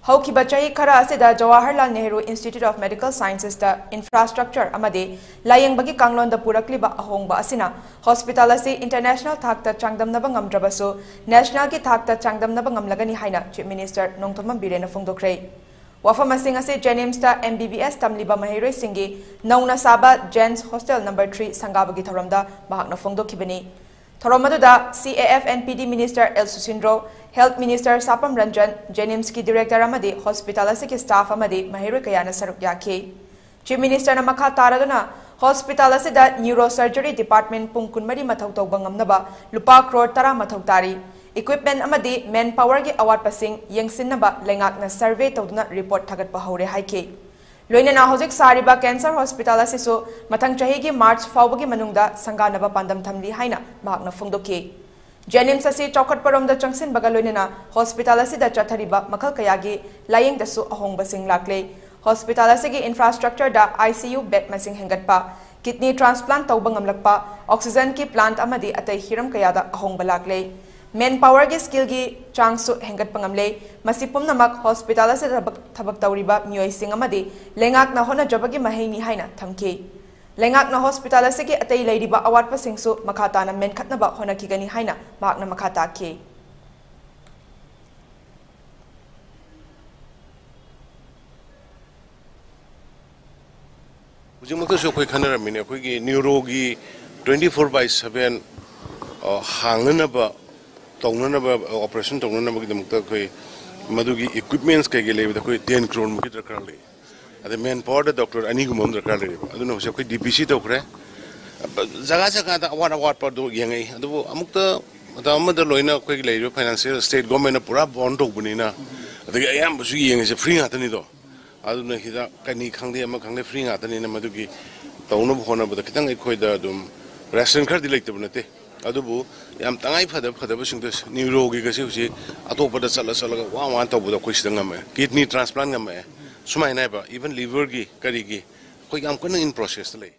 Haukiba chahi khara asida Jawaharlal Nehru Institute of Medical Sciences da infrastructure amade layingbagi kanglonda purakliba ahongba asina hospital ase international thakta changdamnaba ngamdrabasu national ki thakta changdamnaba ngamlagani haina Chief Minister N.Biren phongdokre wafam asing ase JNIMS ta MBBS tamliba mahiroi singi nauna saba JNIMS Hostel number 3 sangabagi thoramda bahakna phongdokhibani Thoromaduda CAF NPD Minister El Susindro, Health Minister Sapam Ranjan, JNIMS ki Director Amadi, Hospital Asiki Staff Amadi, Mahiru Kayana Saruk Yaki. Chief Minister Namaka Taraduna, Hospital Asida Neurosurgery Department Pungkunmari Matauto Bangamnaba, Lupa Crore Tara Matautari. Equipment Amadi, Manpower ki Awat Pasing, Yang Sinaba, Lengak na Survey Toduna Report Tagat Bahore Haike. Loinana Hosik Sariba Cancer Hospital Asiso, Matang Chahigi March Faubagi Manungda, Sanganaba Pandam Tamli Haina, Magna Fundoke. JNIMS Asi Chokat Parom the Changsin Bagaloinana, Hospital Asida Chatariba, Makal Kayagi, Lying the Su Ahong Basing Lakle, Hospital Asigi infrastructure da ICU bed masing hengatpa, kidney transplant Taubangam Lakpa, oxygen ki plant Amadi at a Hiram Kayada Ahong Balakle. Manpower ki skill ki changsu hengat pangamle masipum namak hospital ase thabak tawriba miyoi sing amadi lengak na hona jobagi mahini haina thamke lengak na hospital ase ki atei leidiba awat pa singsu makhata na men khatnaba hona ki gani haina bak na makhata ke Ujungmakta so koi khanara mine koi ki neurogi 24/7 hangnaba operation madugi equipments koi 10 crore muki darkar le ade manpower doctor ani gumom darkar le aduna hose koi DPC tokre jaga jaga da award par do yengai adu amukta amada loina koi le financial state government pura bond tokbuni na ade ayam busu yengai se free ngatani do aduna hida kani khangde ama khangde free ngatani na madugi tawno bhona bada kitang koi da dum ration card dilectabunate adubu yam tangai phada basing this neurogi gasi usi atopada chala wa tawbuda koisida ngame kidney transplant ngame sumai nai ba even liver gi kari gi koi yam kana in process le